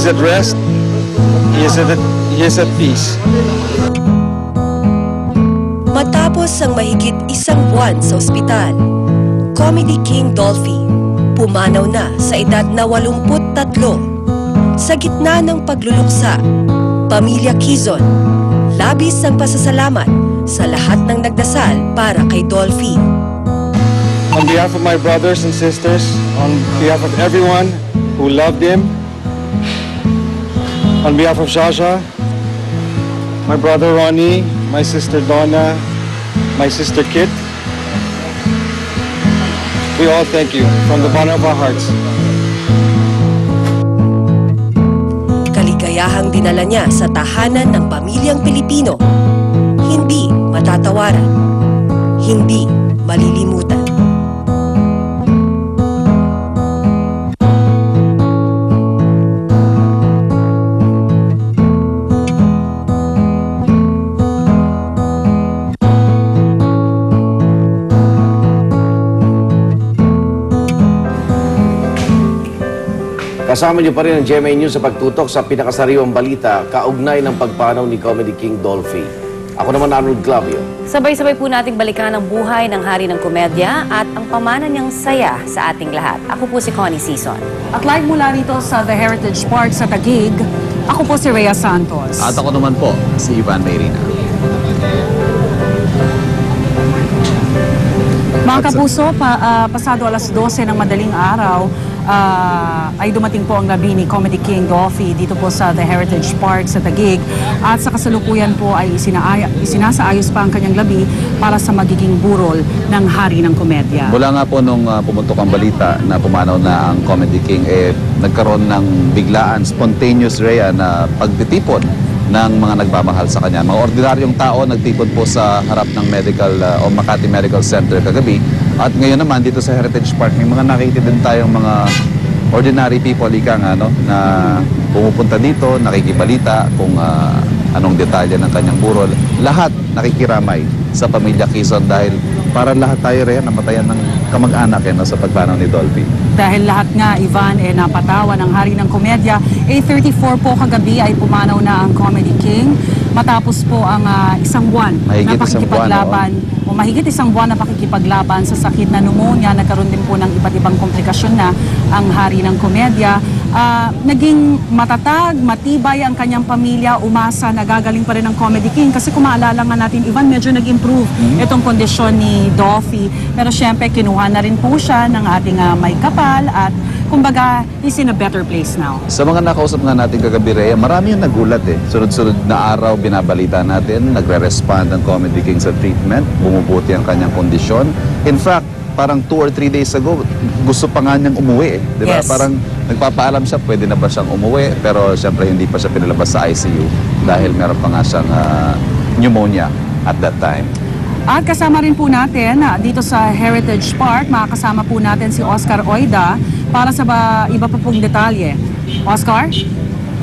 He's at rest. He is at peace. Matapos ang mahigit isang buwan sa ospital, Comedy King Dolphy pumanaw na sa edad na 83. Sa gitna ng pagluluksa, Pamilya Quezon, labis ang pasasalamat sa lahat ng nagdasal para kay Dolphy. On behalf of my brothers and sisters, on behalf of everyone who loved him, on behalf of Shasha, my brother Ronnie, my sister Donna, my sister Kit, we all thank you from the bottom of our hearts. Kaligayahang dinala niya sa tahanan ng pamilyang Pilipino. Hindi matatawaran, hindi malilimutan. Kasama niyo pa rin ang GMA News sa pagtutok sa pinakasariwang balita kaugnay ng pagpanaw ni Comedy King Dolphy. Ako naman Arnold Clavio. Sabay-sabay po nating balikan ang buhay ng hari ng komedya at ang pamana niyang saya sa ating lahat. Ako po si Connie Sison. At live mula rito sa The Heritage Park sa Taguig, ako po si Rhea Santos. At ako naman po, si Ivan Mayrina. Mga kapuso, pasado alas 12 ng madaling araw, ay dumating po ang labi ni Comedy King Dolphy dito po sa The Heritage Park sa Taguig. At sa kasalukuyan po ay isinasaayos pa ang kanyang labi para sa magiging burol ng hari ng komedya. Mula nga po nung pumutok ang balita na pumanaw na ang Comedy King, nagkaroon ng biglaan, spontaneous Rhea na pagtitipon ng mga nagmamahal sa kanya. Mga ordinaryong tao nagtipon po sa harap ng o Makati Medical Center kagabi. At ngayon naman dito sa Heritage Park, may mga nakikita din tayong mga ordinary people, na pumupunta dito, nakikibalita kung anong detalye ng kanyang burol. Lahat nakikiramay sa Pamilya Quezon dahil para lahat tayo rin namatayan ng kamag-anak sa pagpanaw ni Dolphy. Dahil lahat nga, Ivan, napatawa ng hari ng komedya. 8:34 po kagabi ay pumanaw na ang Comedy King. Matapos po ang isang buwan na pakikipaglaban, o mahigit isang buwan na pakikipaglaban sa sakit na pneumonia. Nagkaroon din po ng iba't ibang komplikasyon na ang hari ng komedya. Naging matatag, matibay ang kanyang pamilya, umasa, nagagaling pa rin ang Comedy King. Kasi kung maalala nga natin, Ivan, medyo nag-improve itong kondisyon ni Dolphy. Pero syempre, kinuha na rin po siya ng ating may kapal at kumbaga, he's in a better place now. Sa mga nakausap nga natin kagabi, Rhea, marami yung nagulat Sunod-sunod na araw, binabalita natin, nagre-respond ang Comedy King sa treatment, bumubuti ang kanyang kondisyon. In fact, parang 2 or 3 days ago, gusto pa nga niyang umuwi. Diba? Yes. Parang nagpapaalam siya, pwede na ba siyang umuwi, pero siyempre hindi pa siya pinalabas sa ICU dahil meron pa nga siyang pneumonia at that time. At kasama rin po natin dito sa Heritage Park, makakasama po natin si Oscar Oida para sa iba pa pong detalye. Oscar?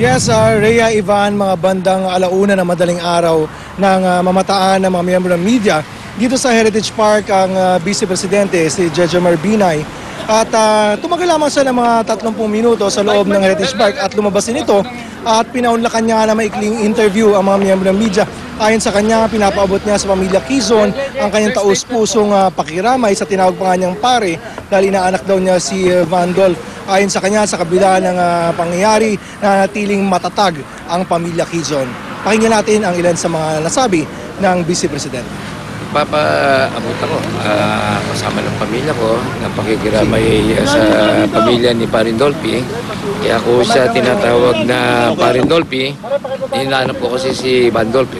Yes, Rhea, Ivan, mga bandang alauna na madaling araw ng mamataan ng mga miyembro ng media. Dito sa Heritage Park ang Vice Presidente, si Jeje Marbinay. At tumagal lamang siya ng mga 30 minuto sa loob ng Heritage Park at lumabas din ito at pinaunlakan niya na maikling interview ang mga miyembro ng media. Ayon sa kanya, pinapaabot niya sa Pamilya Quezon ang kanyang taus-pusong pakiramay sa tinawag pa nga niyang pare dahil inaanak daw niya si Van Dolph. Ayon sa kanya, sa kabila ng pangyayari, nanatiling matatag ang Pamilya Quezon. Pakinggan natin ang ilan sa mga nasabi ng Vice Presidente. Papaabot ako kasama ng pamilya ko ng pakikiramay sa pamilya ni Parin Dolphy. Kaya ako siya tinatawag na Parin Dolphy. Hinahanap ko kasi si Van Dolphy.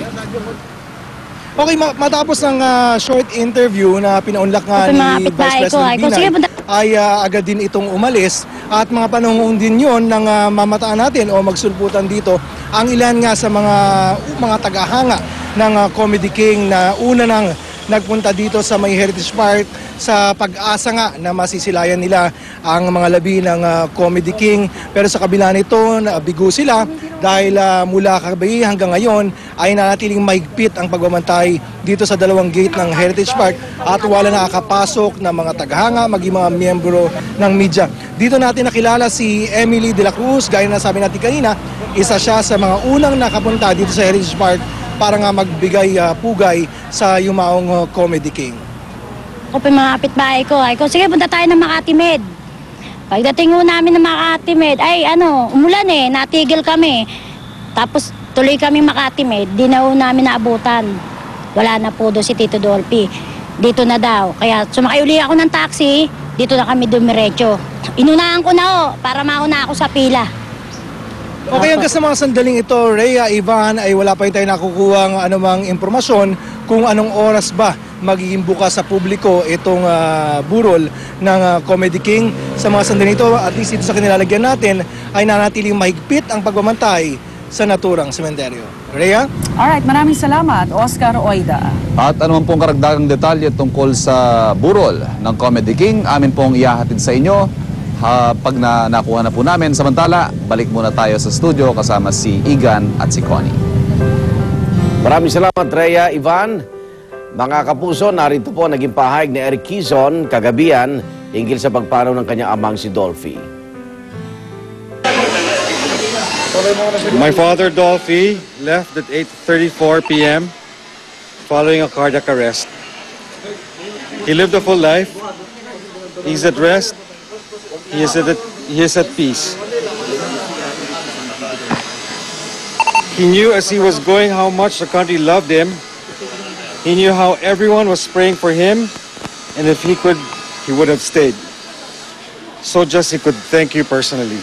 Okay, matapos ng short interview na pinaunlak nga ni Vice President Binay, ay agad din itong umalis at mga panahon din yon ng mamataan natin o magsulputan dito ang ilan nga sa mga tagahanga ng Comedy King na una nang nagpunta dito sa may Heritage Park sa pag-asa nga na masisilayan nila ang mga labi ng Comedy King. Pero sa kabila nito, bigo sila dahil mula kagabi hanggang ngayon ay nanatiling mahigpit ang pagbabantay dito sa dalawang gate ng Heritage Park at wala nakakapasok na mga tagahanga maging mga miyembro ng media. Dito natin nakilala si Emily De La Cruz, gaya na sabi natin kanina, isa siya sa mga unang nakapunta dito sa Heritage Park para nga magbigay pugay sa yumaong Comedy King. Ako pa mga kapitbahay ko, ay kung sige punta tayo ng Makati Med. Pagdating ho namin ng Makati Med, ay umulan natigil kami. Tapos tuloy kami Makati Med, di na ho namin naabutan. Wala na po doon si Tito Dolphy. Dito na daw. Kaya sumakay uli ako ng taxi, dito na kami dumiretso. Inunahan ko na ho, para mauna ako sa pila. Okay, hanggang sa mga sandaling ito, Rhea, Ivan, ay wala pa rin tayo nakukuha ng anumang impormasyon kung anong oras ba magiging bukas sa publiko itong burol ng Comedy King. Sa mga sandaling ito, at least dito sa kanilalagyan natin, ay nanatiling mahigpit ang pagmamantay sa naturang sementeryo. Rhea? Alright, maraming salamat, Oscar Oida. At anuman pong karagdagang detalye tungkol sa burol ng Comedy King, amin pong ihahatid sa inyo pag nakuha na po namin. Samantala, balik muna tayo sa studio kasama si Igan at si Connie. Maraming salamat, Rhea, Ivan. Mga kapuso, narito po naging pahayag ni Eric Quezon kagabihan hinggil sa pagpanaw ng kanyang amang si Dolphy. My father, Dolphy, left at 8:34 p.m. following a cardiac arrest. He lived a full life. He's at rest. He is at peace. He knew as he was going how much the country loved him. He knew how everyone was praying for him, and if he could, he would have stayed. So just he could thank you personally.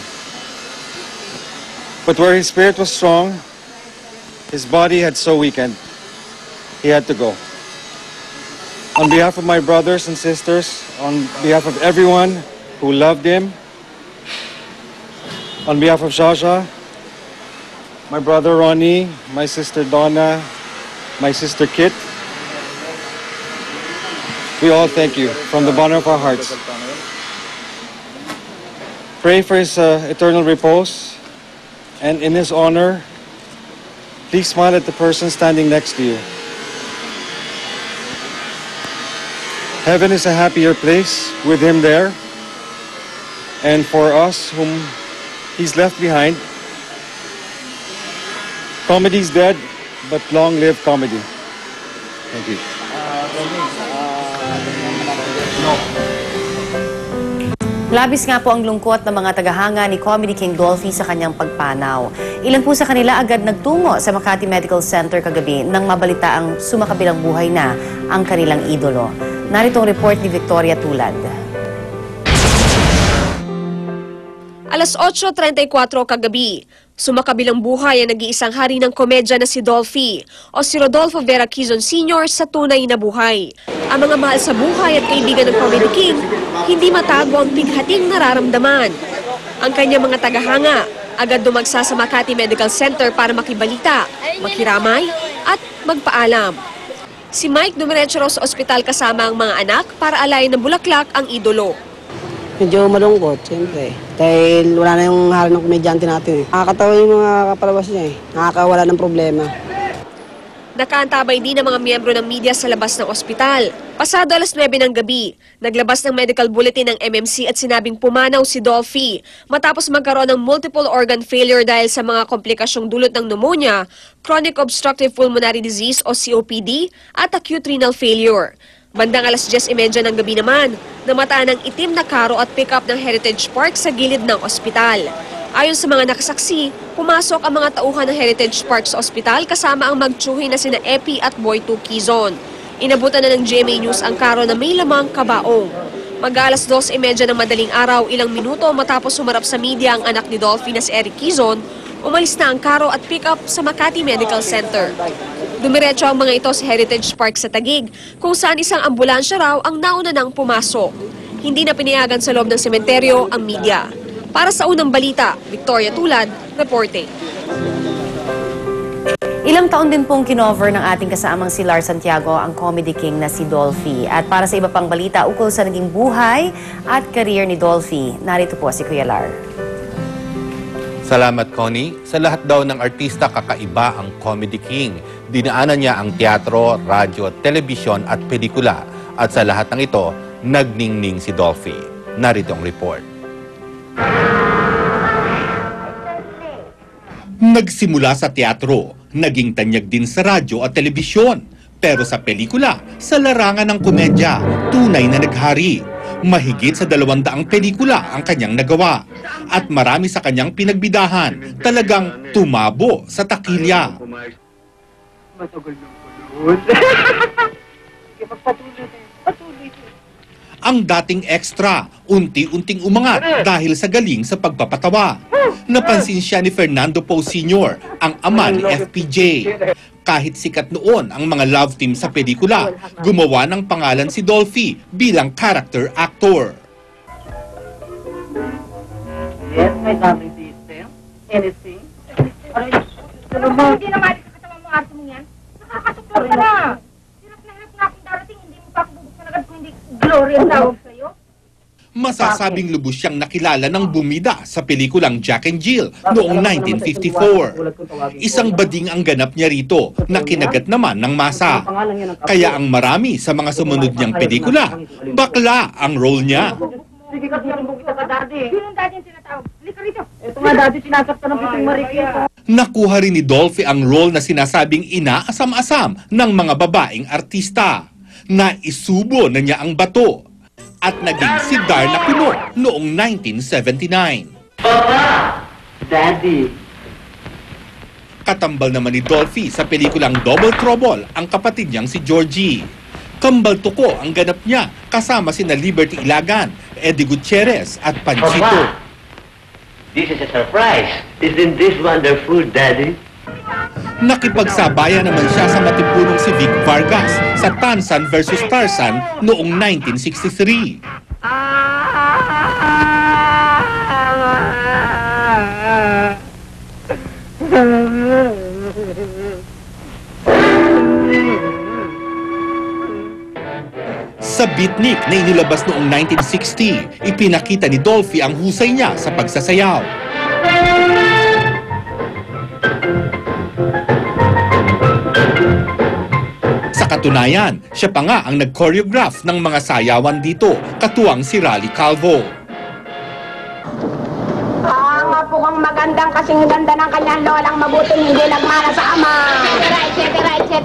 But where his spirit was strong, his body had so weakened. He had to go. On behalf of my brothers and sisters, on behalf of everyone who loved him, on behalf of Shasha, my brother Ronnie, my sister Donna, my sister Kit, we all thank you from the bottom of our hearts. Pray for his eternal repose, and in his honor, please smile at the person standing next to you. Heaven is a happier place with him there. And for us whom he's left behind, comedy's dead, but long live comedy. Thank you. Labis nga po ang lungkot ng mga tagahanga ni Comedy King Dolphy sa kanyang pagpanaw. Ilan po sa kanila agad nagtungo sa Makati Medical Center kagabi nang mabalita ang sumakabilang buhay na ang kanilang idolo. Narito ang report ni Victoria Tulad. Alas 8:34 kagabi, sumakabilang buhay ang nag-iisang hari ng komedya na si Dolphy o si Rodolfo Vera Quezon Sr. sa tunay na buhay. Ang mga mahal sa buhay at kaibigan ng Comedy King, hindi matago ang bighating nararamdaman. Ang kanyang mga tagahanga, agad dumagsa sa Makati Medical Center para makibalita, makiramay at magpaalam. Si Mike dumiretso raw sa ospital kasama ang mga anak para alayin ng bulaklak ang idolo. Medyo malungkot, siyempre. Dahil wala na yung hari ng komedyante natin. Nakakatawa yung mga kapalabas niya Nakakawala ng problema. Nakaantabay din ang mga miyembro ng media sa labas ng ospital. Pasado alas 9 ng gabi, naglabas ng medical bulletin ng MMC at sinabing pumanaw si Dolphy matapos magkaroon ng multiple organ failure dahil sa mga komplikasyong dulot ng pneumonia, chronic obstructive pulmonary disease o COPD at acute renal failure. Bandang alas 10:30 ng gabi naman, namataan ng itim na karo at pick-up ng Heritage Park sa gilid ng ospital. Ayon sa mga nakasaksi, pumasok ang mga tauhan ng Heritage Park sa ospital kasama ang magtsuhi na sina Epi at Boy 2 Quezon. Inabutan na ng GMA News ang karo na may lamang kabaong. Mag-alas 2:30 ng madaling araw, ilang minuto matapos sumarap sa media ang anak ni Dolphy na si Eric Quezon, umalis na ang karo at pick-up sa Makati Medical Center. Dumiretso ang mga ito sa Heritage Park sa Taguig, kung saan isang ambulansya raw ang nauna nang pumasok. Hindi na pinayagan sa loob ng sementeryo ang media. Para sa unang balita, Victoria Tulad, reporting. Ilang taon din pong kinover ng ating kasamang si Lar Santiago ang Comedy King na si Dolphy. At para sa iba pang balita ukol sa naging buhay at career ni Dolphy, narito po si Kuya Lar. Salamat, Connie. Sa lahat daw ng artista, kakaiba ang Comedy King. Dinaanan niya ang teatro, radyo, telebisyon at pelikula. At sa lahat ng ito, nagningning si Dolphy. Narito ang report. Nagsimula sa teatro, naging tanyag din sa radyo at telebisyon. Pero sa pelikula, sa larangan ng komedya, tunay na naghari. Mahigit sa 200 pelikula ang kanyang nagawa. At marami sa kanyang pinagbidahan, talagang tumabo sa takilya. Ang dating extra, unti-unting umangat dahil sa galing sa pagpapatawa. Napansin siya ni Fernando Poe Sr., ang ama ni FPJ. Kahit sikat noon ang mga love team sa pelikula, gumawa ng pangalan si Dolphy bilang character actor. Yes, my lovely sister. Anything? Hindi naman sa katawan mo, arte mo yan. Nakakasuktor ka na. Hirap na hirap nga akong darating, hindi mo pa ako bubuksan agad kung hindi glory ang tawag sa'yo. Masasabing lubos siyang nakilala ng bumida sa pelikulang Jack and Jill noong 1954. Isang bading ang ganap niya rito na kinagat naman ng masa. Kaya ang marami sa mga sumunod niyang pelikula, bakla ang role niya. Sige ka, sinumbog kita ka, daddy. Sino ang daddy yung tinatawag? Halika rito. Ito nga, daddy, sinasaktan ng puting marikito. Nakuha rin ni Dolphy ang role na sinasabing inaasam-asam ng mga babaeng artista. Naisubo na niya ang bato. At naging si Darna Puno noong 1979. Papa! Daddy! Katambal naman ni Dolphy sa pelikulang Double Trouble ang kapatid niyang si Georgie. Kambal tuko ang ganap niya kasama sina Liberty Ilagan, Eddie Gutierrez at Panchito. Papa! This is a surprise. Isn't this wonderful, Daddy? Nakipagsabayan naman siya sa matipunong si Vic Vargas sa Tansan vs. Tarzan noong 1963. Sa Beatnik na inilabas noong 1960, ipinakita ni Dolphy ang husay niya sa pagsasayaw. Sa katunayan, siya pa nga ang nag-choreograph ng mga sayawan dito, katuwang si Rally Calvo. Nga po kang magandang kasing ganda ng kanyang lolang mabuting hindi nagmana sa ama. etc.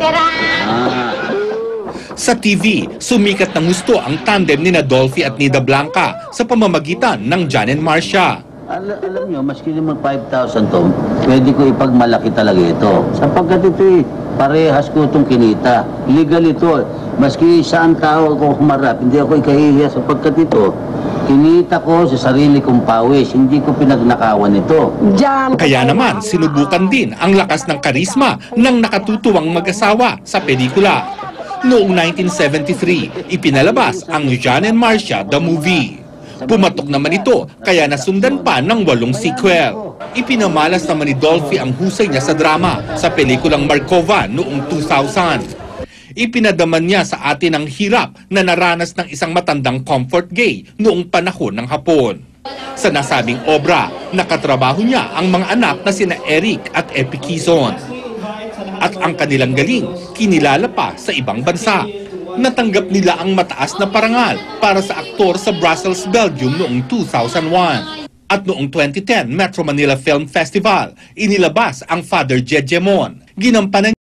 Sa TV, sumikat ng gusto ang tandem ni Dolphy at Nida Blanca sa pamamagitan ng John and Marcia. Alam nyo, maski naman 5,000 to, pwede ko ipagmalaki talaga ito. Sapagkat ito parehas ko itong kinita. Legal ito. Maski saan tao ako humarap, hindi ako ikahihiya sapagkat ito. Kinita ko sa sarili kong pawis, hindi ko pinagnakawan ito. Kaya naman, sinubukan din ang lakas ng karisma ng nakatutuwang mag-asawa sa pelikula. Noong 1973, ipinalabas ang John and Marcia the Movie. Pumatok naman ito, kaya nasundan pa ng 8 sequel. Ipinamalas naman ni Dolphy ang husay niya sa drama sa pelikulang Markova noong 2000. Ipinadaman niya sa atin ang hirap na naranas ng isang matandang comfort gay noong panahon ng Hapon. Sa nasabing obra, nakatrabaho niya ang mga anak na sina Eric at Epi Quizon. At ang kanilang galing, kinilala pa sa ibang bansa. Natanggap nila ang mataas na parangal para sa aktor sa Brussels, Belgium noong 2001. At noong 2010 Metro Manila Film Festival, inilabas ang Father Jejemon. Ginampanan